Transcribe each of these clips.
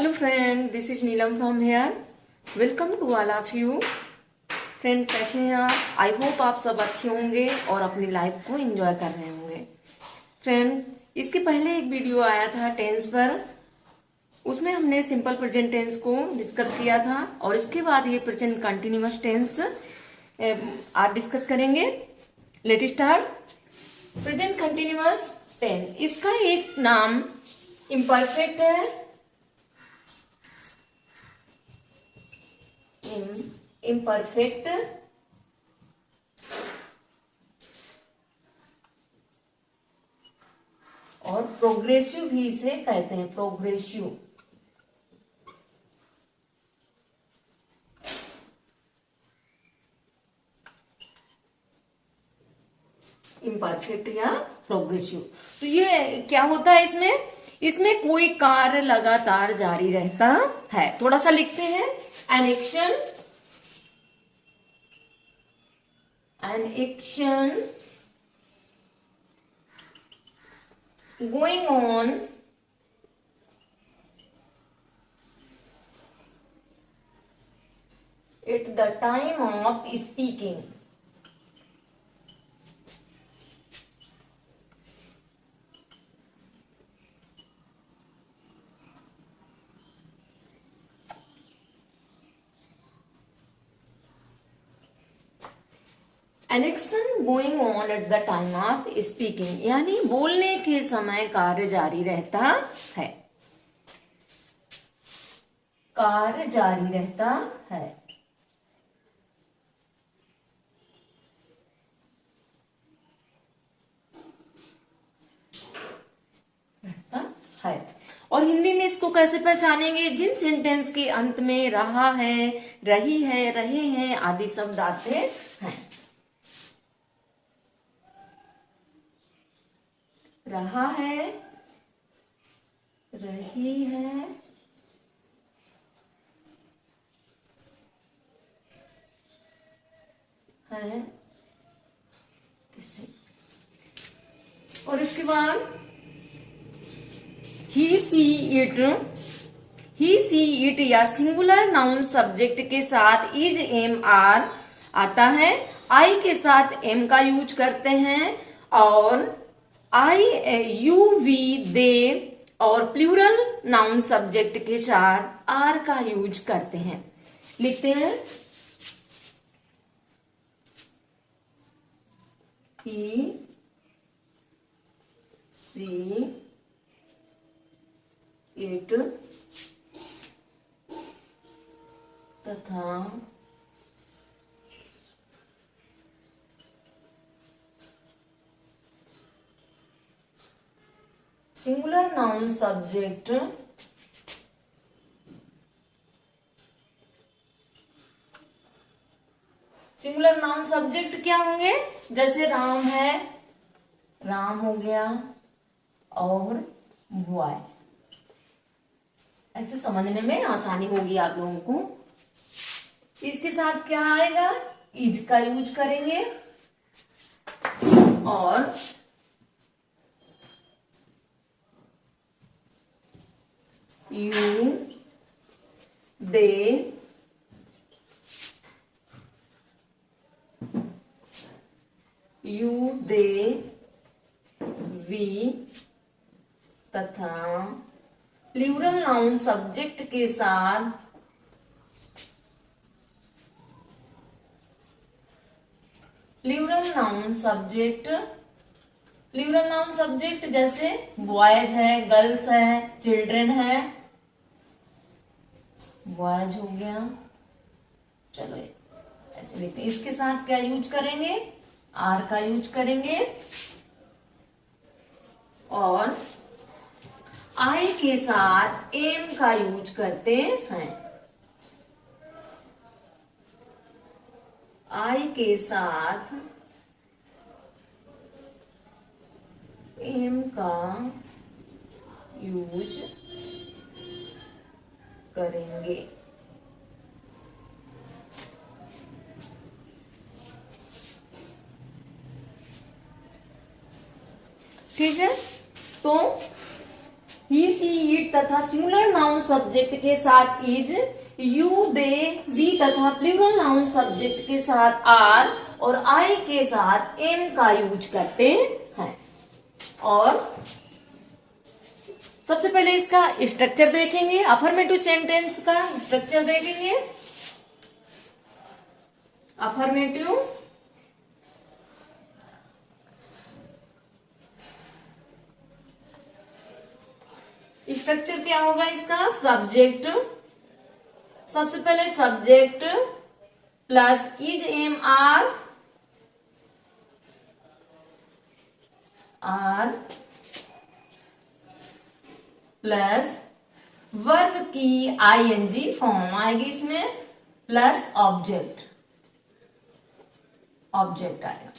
Hello friend, this is Neelam from here. Welcome to all of you. Friend, कैसे हैं आप? I hope आप सब अच्छे होंगे और अपनी लाइफ को एंजॉय कर रहे होंगे। फ्रेंड, इसके पहले एक वीडियो आया था टेंस पर। उसमें हमने सिंपल प्रेजेंट टेंस को डिस्कस किया था और इसके बाद ये प्रेजेंट कंटिन्यूअस टेंस आज डिस्कस करेंगे। Let start. Present continuous tense, इसका एक नाम इम्परफेक्ट है। इम्परफेक्ट और प्रोग्रेसिव भी इसे कहते हैं। प्रोग्रेसिव इम्परफेक्ट या प्रोग्रेसिव। तो ये क्या होता है इसमें कोई कार्य लगातार जारी रहता है। थोड़ा सा लिखते हैं। an action going on at the time of speaking. An action going on at the time of speaking, यानी बोलने के समय कार्य जारी रहता है। कार्य जारी रहता है। है और हिंदी में इसको कैसे पहचानेंगे? जिन सेंटेंस के अंत में रहा है, रही है, रहे हैं आदि शब्द आते हैं। रहा है, रही है, किससे? और इसके बाद ही सी इट या सिंगुलर नाउन सब्जेक्ट के साथ इज एम आर आता है। आई के साथ एम का यूज करते हैं और आई यू वी दे और प्लूरल नाउन सब्जेक्ट के साथ आर का यूज करते हैं। लिखते हैं ही सी इट तथा singular noun subject singular noun subject क्या होंगे? जैसे राम है, राम हो गया, और बॉय। ऐसे समझने में आसानी होगी आप लोगों को। इसके साथ क्या आएगा? इज का यूज करेंगे और यू दे वी तथा प्लूरल नाउन सब्जेक्ट के साथ प्लूरल नाउन सब्जेक्ट जैसे बॉयज है, गर्ल्स है, चिल्ड्रन है। बॉयज हो गया, चलो ऐसे लिखते हैं। इसके साथ क्या यूज करेंगे? आर का यूज करेंगे और आई के साथ एम का यूज करते हैं। आई के साथ एम का यूज करेंगे। ठीक है, तो ही सी इट तथा सिंगुलर नाउन सब्जेक्ट के साथ इज, यू दे वी तथा प्लूरल नाउन सब्जेक्ट के साथ आर और आई के साथ एम का यूज करते हैं। और सबसे पहले इसका स्ट्रक्चर देखेंगे, अफर्मेटिव सेंटेंस का स्ट्रक्चर देखेंगे। अफर्मेटिव स्ट्रक्चर क्या होगा इसका, सब्जेक्ट, सबसे पहले subject plus is am are plus verb की आईएनजी फॉर्म आएगी इसमें, प्लस ऑब्जेक्ट आएगा।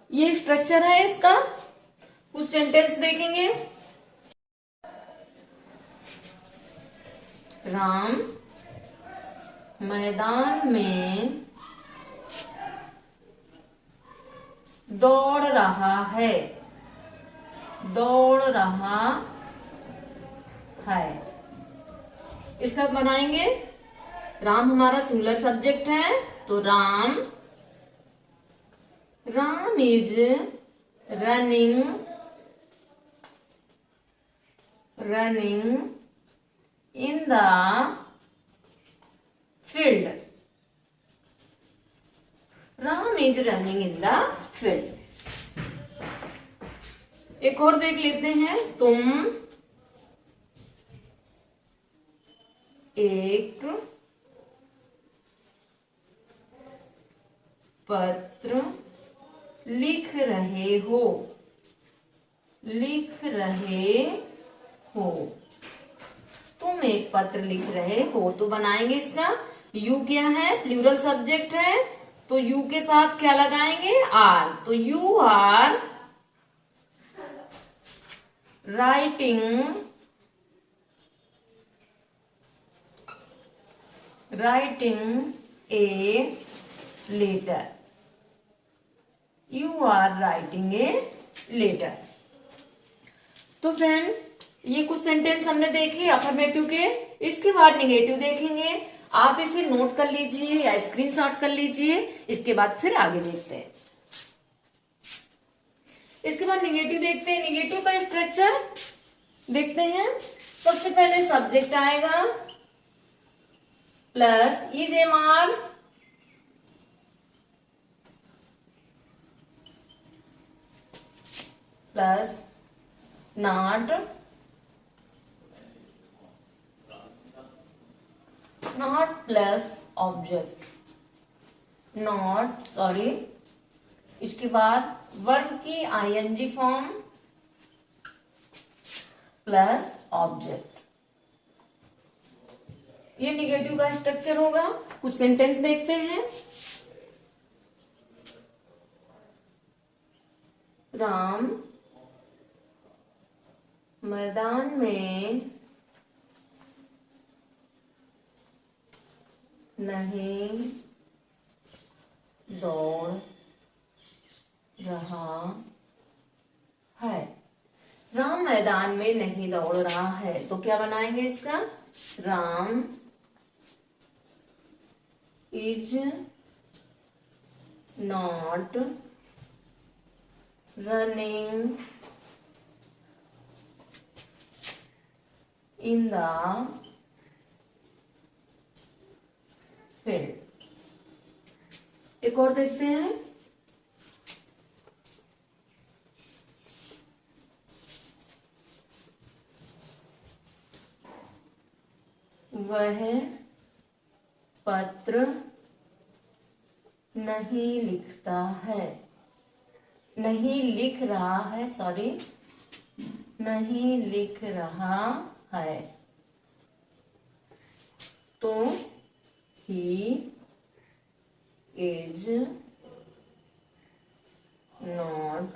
ये स्ट्रक्चर है इसका। कुछ सेंटेंस देखेंगे। राम मैदान में दौड़ रहा है, इसका बनाएंगे। राम हमारा सिंगुलर सब्जेक्ट है, तो Ram is running in the field. Ram is running in the field. एक और देख लेते हैं। तुम एक पत्र लिख रहे हो, तुम एक पत्र लिख रहे हो, तो बनाएंगे इसका। यू क्या है, प्लूरल सब्जेक्ट है, तो यू के साथ क्या लगाएंगे, आर। तो you are writing a letter. You are writing a letter. तो फ्रेंड, ये कुछ सेंटेंस हमने देखे अफर्मेटिव के। इसके बाद निगेटिव देखेंगे। आप इसे नोट कर लीजिए या स्क्रीनशॉट कर लीजिए। इसके बाद फिर आगे देखते हैं। इसके बाद निगेटिव देखते हैं। निगेटिव का स्ट्रक्चर देखते हैं। सबसे पहले सब्जेक्ट आएगा plus is am are plus not plus object, इसके बाद वर्ब की आईएनजी फॉर्म प्लस ऑब्जेक्ट। ये निगेटिव का स्ट्रक्चर होगा। कुछ सेंटेंस देखते हैं। राम मैदान में नहीं दौड़ रहा है। राम मैदान में नहीं दौड़ रहा है, तो क्या बनाएंगे इसका, Ram is not running in the field. एक और देखते हैं। वह पत्र नहीं लिख रहा है, तो he is not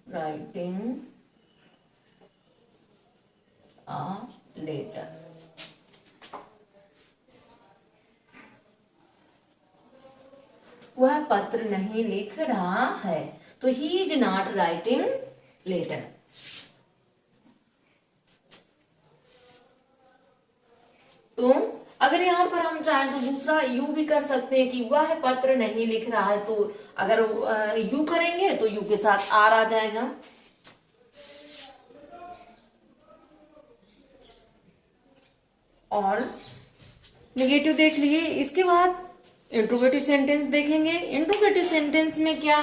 writing a letter। वह पत्र नहीं लिख रहा है, तो he is not writing letter. तो अगर यहाँ पर हम चाहें तो दूसरा यू भी कर सकते हैं कि वह पत्र नहीं लिख रहा है, तो अगर यू करेंगे तो यू के साथ आर आ जाएगा। और नेगेटिव देख लिए। इसके बाद इंट्रोगेटिव सेंटेंस देखेंगे। इंट्रोगेटिव सेंटेंस में क्या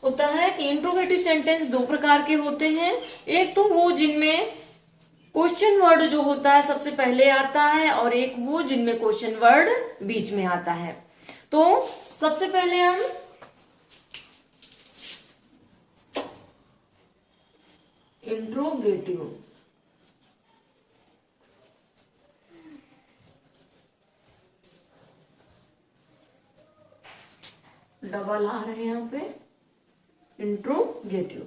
होता है कि इंट्रोगेटिव सेंटेंस दो प्रकार के होते हैं। एक तो वो जिनमें क्वेश्चन वर्ड जो होता है सबसे पहले आता है, और एक वो जिनमें क्वेश्चन वर्ड बीच में आता है। तो सबसे पहले हम इंट्रोगेटिव डबल आ रहे हैं यहाँ पे, इंट्रोगेटिव।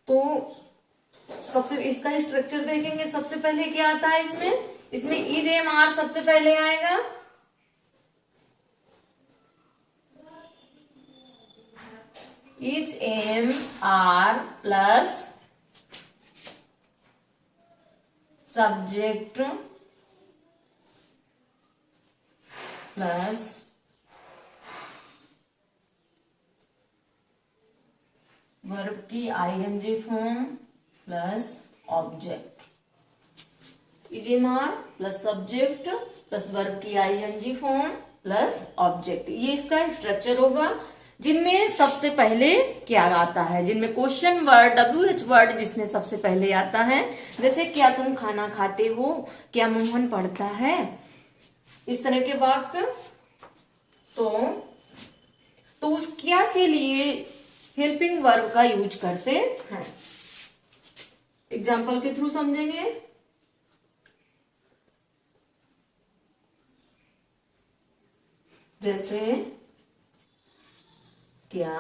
तो सबसे इसका स्ट्रक्चर देखेंगे। सबसे पहले क्या आता है इसमें इज एम आर सबसे पहले आएगा। Is am are plus subject plus verb की ING form plus object. Is am are plus subject plus verb की आईएनजी फॉर्म प्लस ऑब्जेक्ट, ये इसका स्ट्रक्चर होगा। जिनमें सबसे पहले क्या आता है, जिनमें क्वेश्चन वर्ड WH वर्ड जिसमें सबसे पहले आता है, जैसे क्या तुम खाना खाते हो, क्या मोहन पढ़ता है, इस तरह के वाक्य। तो उस क्या के लिए हेल्पिंग वर्ब का यूज करते हैं। एग्जाम्पल के थ्रू समझेंगे। जैसे क्या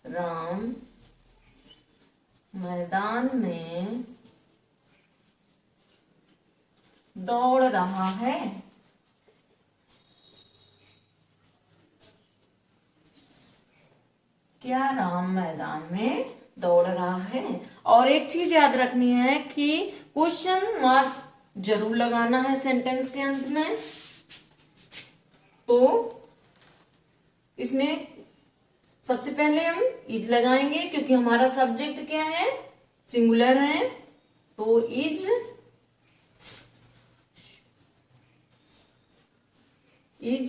राम मैदान में दौड़ रहा है। क्या राम मैदान में दौड़ रहा है। और एक चीज याद रखनी है कि क्वेश्चन मार्क जरूर लगाना है सेंटेंस के अंत में। तो इसमें सबसे पहले हम इज लगाएंगे क्योंकि हमारा सब्जेक्ट क्या है, सिंगुलर है। तो is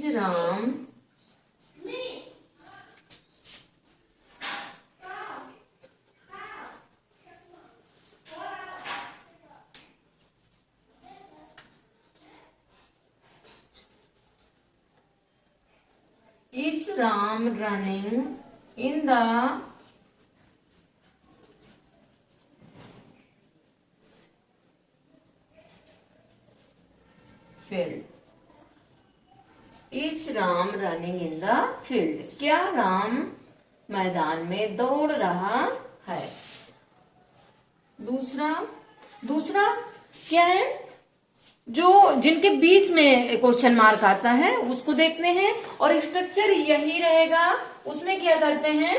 Ram running in the field? Is Ram running in the field? क्या राम मैदान में दौड़ रहा है। दूसरा क्या है, जो जिनके बीच में क्वेश्चन मार्क आता है उसको देखते हैं। और स्ट्रक्चर यही रहेगा। उसमें क्या करते हैं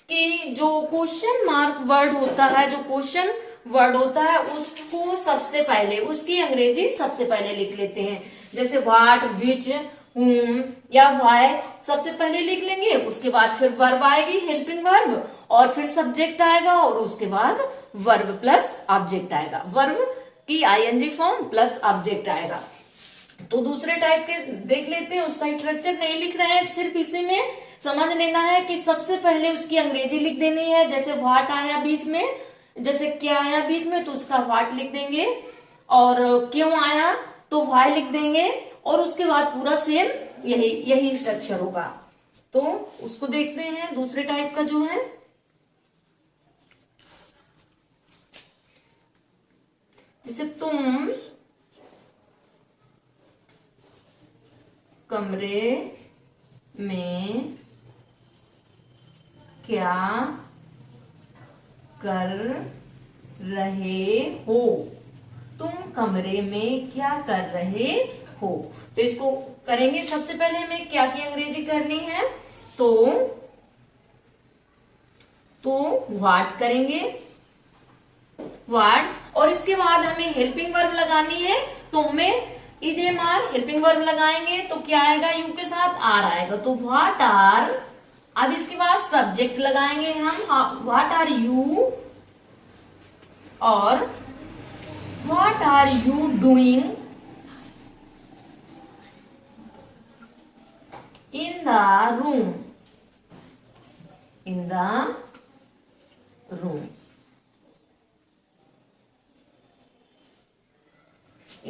कि जो क्वेश्चन मार्क वर्ड होता है, जो क्वेश्चन वर्ड होता है, उसको सबसे पहले, उसकी अंग्रेजी सबसे पहले लिख लेते हैं। जैसे व्हाट, विच, whom या व्हाई सबसे पहले लिख लेंगे। उसके बाद फिर वर्ब आएगी, हेल्पिंग वर्ब, और फिर सब्जेक्ट आएगा, और उसके बाद वर्ब प्लस ऑब्जेक्ट आएगा। वर्ब की आईएनजी फॉर्म प्लस ऑब्जेक्ट आएगा। तो दूसरे टाइप के देख लेते हैं। उसका स्ट्रक्चर नहीं लिख रहे हैं, सिर्फ इसी में समझ लेना है कि सबसे पहले उसकी अंग्रेजी लिख देनी है। जैसे व्हाट आया बीच में, जैसे क्या आया बीच में, तो उसका व्हाट लिख देंगे। और क्यों आया तो व्हाई लिख देंगे। और उसके बाद पूरा सेम यही स्ट्रक्चर होगा। तो उसको देखते हैं दूसरे टाइप का जो है। जैसे तुम कमरे में क्या कर रहे हो। तुम कमरे में क्या कर रहे हो। तो इसको करेंगे। सबसे पहले हमें क्या की अंग्रेजी करनी है, तो व्हाट करेंगे। व्हाट, और इसके बाद हमें हेल्पिंग वर्ब लगानी है, तो हमें इजेएमआर हेल्पिंग वर्ब लगाएंगे तो क्या आएगा, यू के साथ आर आएगा, तो व्हाट आर। अब इसके बाद सब्जेक्ट लगाएंगे हम, व्हाट आर यू, और what are you doing in the room, in the room.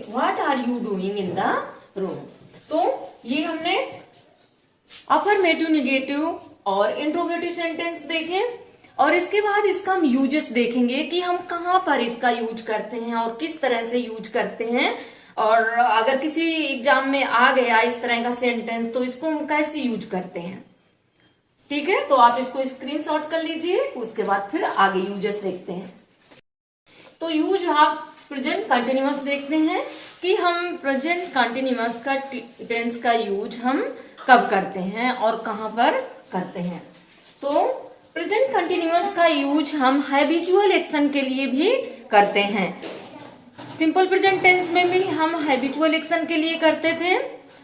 What are you doing in the room. तो ये हमने अफर्मेटिव, नेगेटिव और इंट्रोगेटिव सेंटेंस देखे, और इसके बाद इसका हम यूजेस देखेंगे कि हम कहाँ पर इसका यूज करते हैं और किस तरह से यूज करते हैं, और अगर किसी एग्जाम में आ गया इस तरह का सेंटेंस तो इसको हम कैसे यूज करते हैं। ठीक है, तो आप इसको स्क्रीनशॉट कर लीजिए, उसके बाद फिर आगे यूजेस देखते हैं। तो यूज आप प्रेजेंट कंटिन्यूअस देखते हैं कि हम प्रेजेंट कंटिन्यूअस का टेंस का यूज हम कब करते हैं और कहां पर करते हैं। तो प्रेजेंट कंटिन्यूअस का यूज हम हैबिचुअल एक्शन के लिए भी करते हैं। सिंपल प्रेजेंट टेंस में भी हम हैबिचुअल एक्शन के लिए करते थे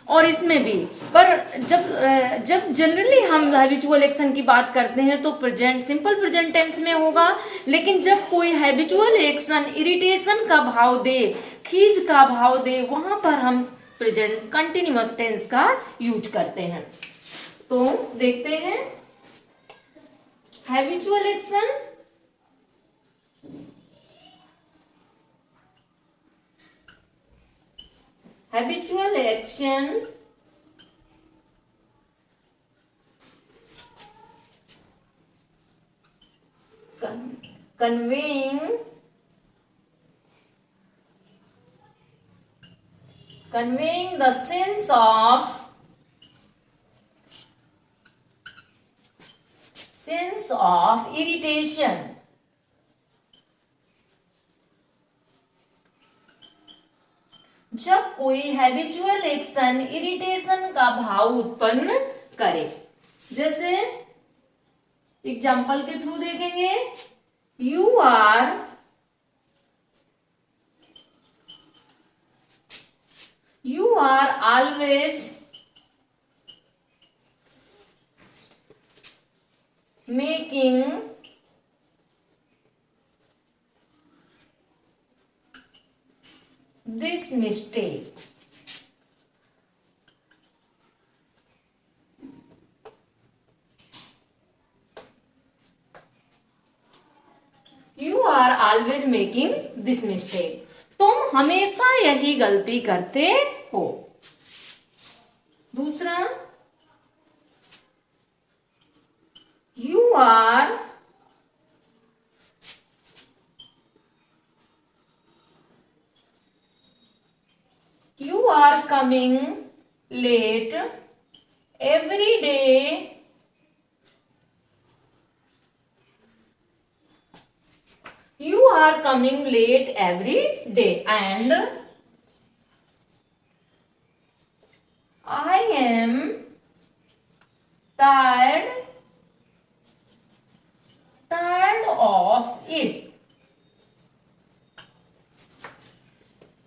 और इसमें भी, पर जब जनरली हम हैबिचुअल एक्शन की बात करते हैं तो प्रेजेंट, सिंपल प्रेजेंट टेंस में होगा, लेकिन जब कोई हैबिचुअल एक्शन इरिटेशन का भाव दे, खींच का भाव दे, वहां पर हम प्रेजेंट कंटिन्यूअस टेंस का यूज करते हैं। तो देखते हैं habitual action, habitual action conveying the sense of irritation, जब कोई हैबिचुअल एक्शन इरिटेशन का भाव उत्पन्न करे। जैसे एग्जाम्पल के थ्रू देखेंगे, you are always making this mistake. You are always making this mistake. तुम हमेशा यही गलती करते हो। दूसरा, You are coming late every day. You are coming late every day, and I am tired of it.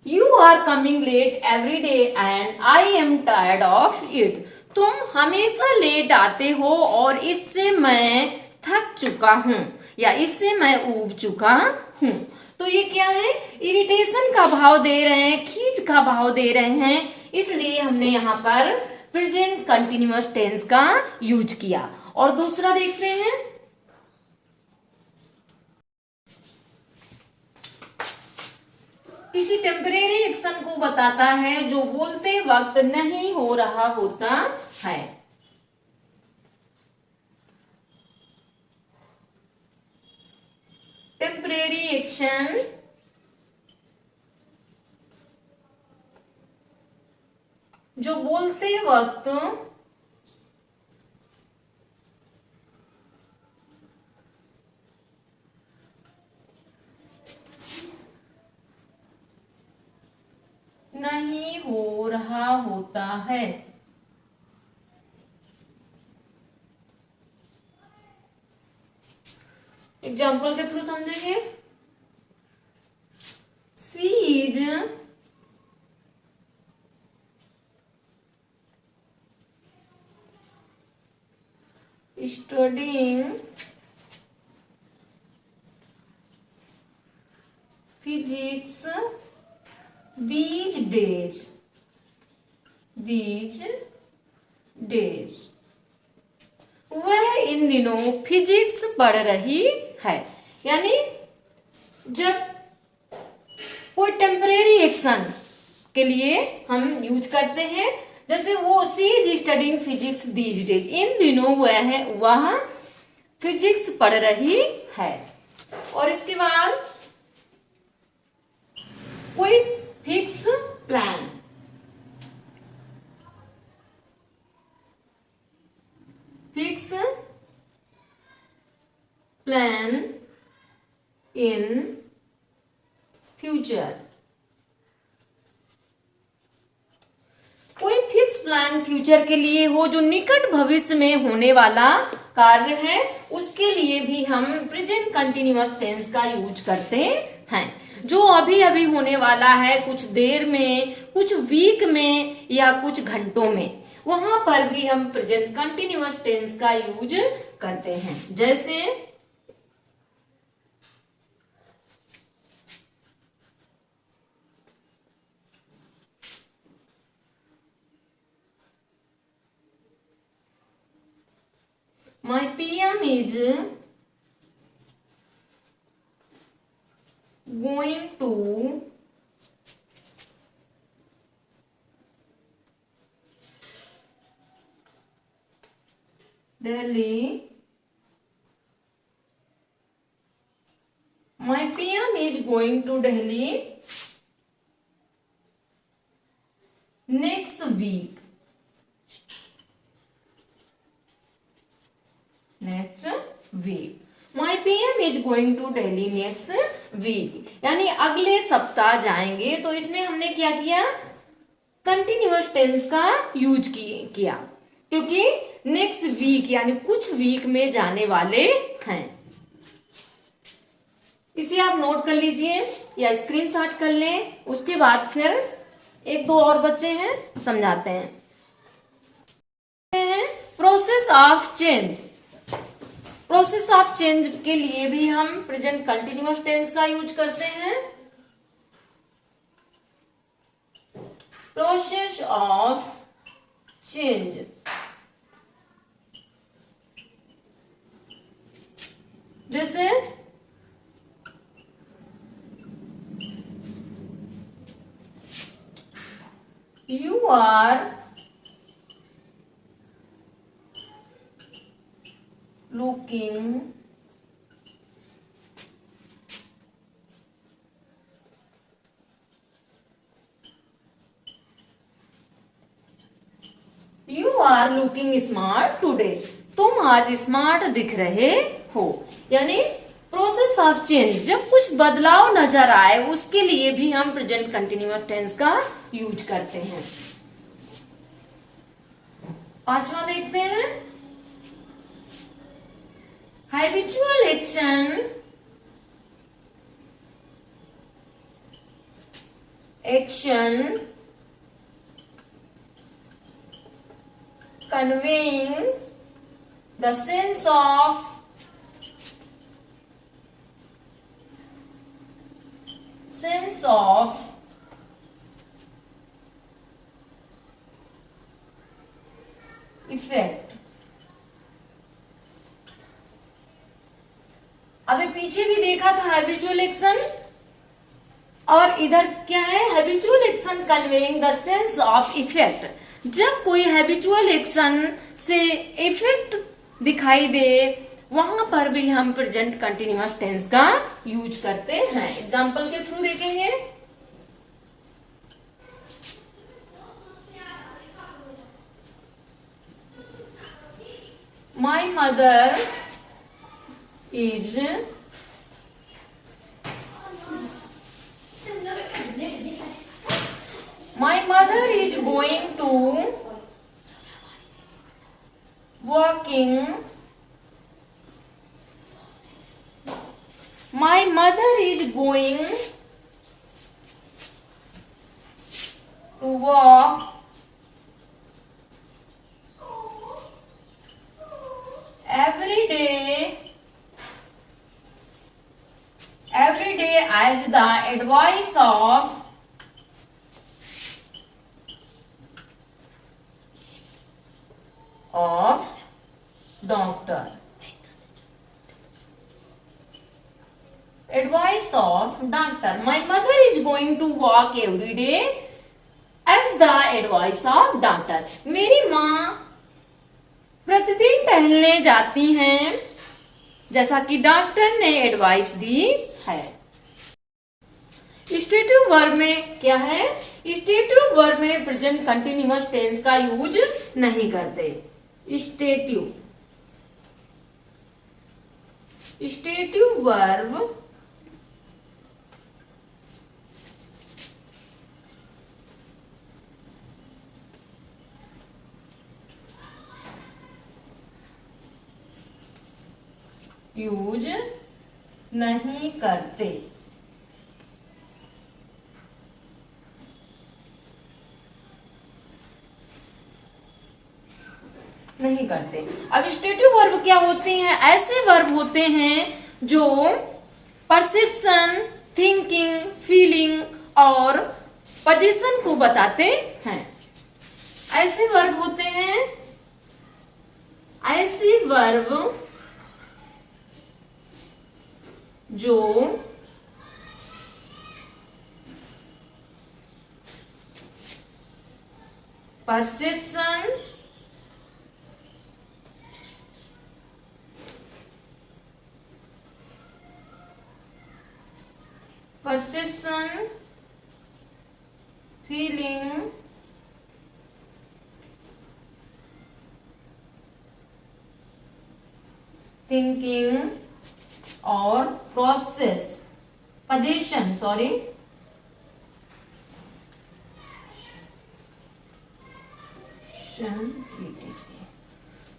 You are coming late every day and I am tired of it. तुम हमेशा late आते हो और इससे मैं थक चुका हूं, या इससे मैं ऊब चुका हूं। तो ये क्या है, इरिटेशन का भाव दे रहे हैं, खींच का भाव दे रहे हैं, इसलिए हमने यहाँ पर प्रेजेंट कंटिन्यूअस टेंस का यूज किया। और दूसरा देखते हैं, किसी टेम्परेरी एक्शन को बताता है जो बोलते वक्त नहीं हो रहा होता है। टेम्परेरी एक्शन जो बोलते वक्त नहीं हो रहा होता है। एग्जाम्पल के थ्रू समझेंगे, studying physics these days वह इन दिनों फिजिक्स पढ़ रही है। यानी जब कोई टेम्परेरी एक्शन के लिए हम यूज करते हैं, जैसे वो she is studying physics these days, इन दिनों वह फिजिक्स पढ़ रही है। और इसके बाद कोई fix plan, fix plan in future, कोई फिक्स प्लान फ्यूचर के लिए हो जो निकट भविष्य में होने वाला कार्य है, उसके लिए भी हम प्रेजेंट कंटिन्यूअस टेंस का यूज करते हैं। जो अभी अभी होने वाला है, कुछ देर में, कुछ वीक में या कुछ घंटों में, वहां पर भी हम प्रेजेंट कंटिन्यूअस टेंस का यूज करते हैं। जैसे my PM is going to Delhi. My PM is going to Delhi next week. My PM is going to Delhi next week. यानी अगले सप्ताह जाएंगे। तो इसमें हमने क्या किया, कंटिन्यूअस टेंस का यूज किया, क्योंकि नेक्स्ट वीक यानी कुछ वीक में जाने वाले हैं। इसे आप नोट कर लीजिए या स्क्रीनशॉट कर लें। उसके बाद फिर एक दो और बच्चे हैं, समझाते हैं। Process of change, process of change के लिए भी हम प्रेजेंट कंटिन्यूअस टेंस का यूज करते हैं। प्रोसेस ऑफ चेंज, जैसे you are looking you are looking smart today, तुम आज स्मार्ट दिख रहे हो। यानी प्रोसेस ऑफ चेंज, जब कुछ बदलाव नजर आए, उसके लिए भी हम प्रेजेंट कंटिन्यूअस टेंस का यूज करते हैं। पांचवा देखते हैं, habitual action conveying the sense of effect। अभी पीछे भी देखा था हैबिचुअल एक्शन, और इधर क्या है, habitual action conveying the sense of effect. जब कोई हैबिचुअल एक्शन से इफेक्ट दिखाई दे, वहां पर भी हम प्रेजेंट कंटिन्यूअस टेंस का यूज करते हैं। एग्जाम्पल के थ्रू देखेंगे। My mother is my mother is going to working, my mother is going to work every day as the advice of doctor. Advice of doctor. My mother is going to walk every day as the advice of doctor. मेरी माँ प्रतिदिन टहलने जाती हैं जैसा कि doctor ने advice दी है। स्टेटिव वर्ब में क्या है? स्टेटिव वर्ब में प्रेजेंट कंटिन्यूअस टेंस का यूज नहीं करते। स्टेटिव वर्ब यूज नहीं करते। अब स्टेटिव वर्ब क्या होती हैं? ऐसे वर्ब होते हैं जो परसेप्शन, थिंकिंग, फीलिंग और पोजीशन को बताते हैं। ऐसे वर्ब होते हैं, ऐसे वर्ब जो परसेप्शन, फीलिंग, थिंकिंग और प्रोसेस, पोजीशन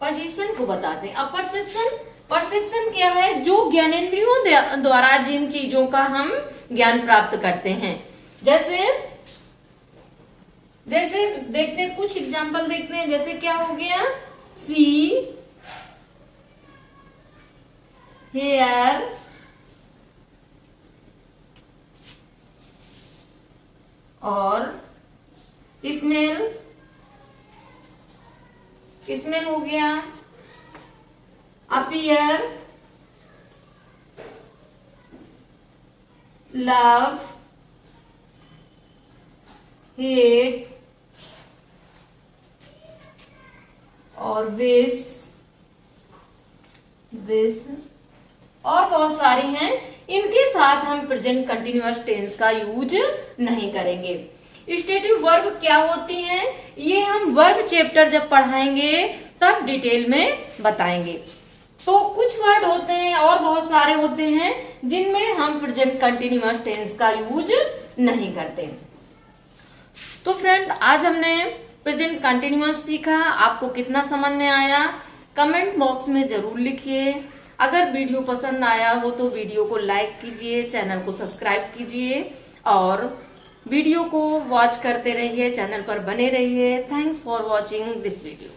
पोजीशन को बताते हैं। अब परसेप्शन क्या है? जो ज्ञानेंद्रियों द्वारा जिन चीजों का हम ज्ञान प्राप्त करते हैं। जैसे देखते हैं, कुछ एग्जांपल देखते हैं। जैसे क्या हो गया? सी, हेयर, और स्मेल हो गया। अपीयर, लव, हेट और विश और बहुत सारी हैं। इनके साथ हम प्रेजेंट कंटिन्यूअस टेंस का यूज नहीं करेंगे। स्टेटिव वर्ब क्या होती हैं? ये हम वर्ब चैप्टर जब पढ़ाएंगे तब डिटेल में बताएंगे। तो कुछ वर्ड होते हैं और बहुत सारे होते हैं जिनमें हम प्रेजेंट कंटिन्यूअस टेंस का यूज नहीं करते। तो फ्रेंड, आज हमने प्रेजेंट कंटिन्यूअस सीखा। आपको कितना समझ में आया कमेंट बॉक्स में जरूर लिखिए। अगर वीडियो पसंद आया हो तो वीडियो को लाइक कीजिए, चैनल को सब्सक्राइब कीजिए और वीडियो को वॉच करते रहिए, चैनल पर बने रहिए। Thanks for watching this video.